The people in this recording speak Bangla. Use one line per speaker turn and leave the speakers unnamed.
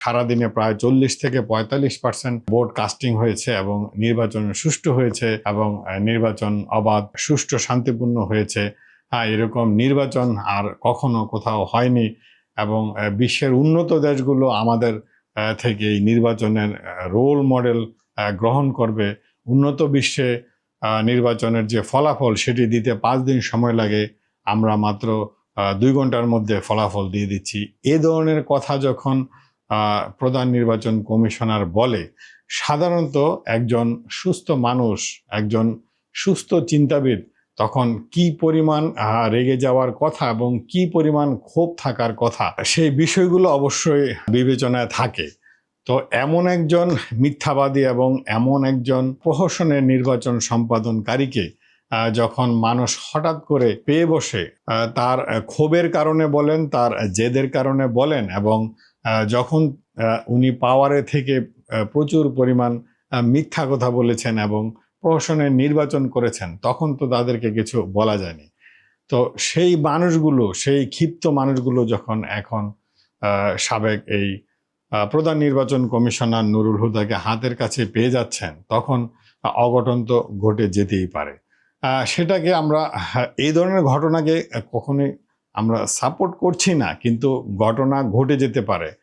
সারাদিনে প্রায় 40 থেকে 45% ভোট কাস্টিং হয়েছে এবং নির্বাচন সুষ্ঠু হয়েছে এবং নির্বাচন অবাধ, সুষ্ঠু, শান্তিপূর্ণ হয়েছে। এরকম নির্বাচন আর কখনো কোথাও হয়নি এবং বিশ্বের উন্নত দেশগুলো আমাদের থেকে এই নির্বাচনের রোল মডেল গ্রহণ করবে। উন্নত বিশ্বে নির্বাচনের যে ফলাফল সেটি দিতে 5 দিন সময় লাগে, আমরা মাত্র 2 ঘন্টার মধ্যে ফলাফল দিয়ে দিচ্ছি। এ ধরনের কথা যখন প্রধান নির্বাচন কমিশনার বলে, সাধারণত একজন সুস্থ মানুষ, একজন সুস্থ চিন্তাবিদ তখন কি পরিমাণ রেগে যাওয়ার কথা এবং কি পরিমাণ ক্ষোভ থাকার কথা, সেই বিষয়গুলো অবশ্যই বিবেচনায় থাকে। তো এমন একজন মিথ্যাবাদী এবং এমন একজন প্রহসনের নির্বাচন সম্পাদনকারীকে যখন মানুষ হঠাৎ করে পেয়ে বসে, তার ক্ষোভের কারণে বলেন, তার জেদের কারণে বলেন, এবং যখন উনি পাওয়ারে থেকে প্রচুর পরিমাণ মিথ্যা কথা বলেছেন এবং প্রহসনের নির্বাচন করেছেন, তখন তো তাদেরকে কিছু বলা যায়নি। তো সেই মানুষগুলো, সেই ক্ষিপ্ত মানুষগুলো যখন এখন সাবেক এই প্রধান নির্বাচন কমিশনার নুরুল হুদাকে হাতের কাছে পেয়ে যাচ্ছেন, তখন অঘটন তো ঘটে যেতেই পারে। সেটাকে আমরা, এই ধরনের ঘটনাকে কখনোই আমরা সাপোর্ট করছি না, কিন্তু ঘটনা ঘটে যেতে পারে।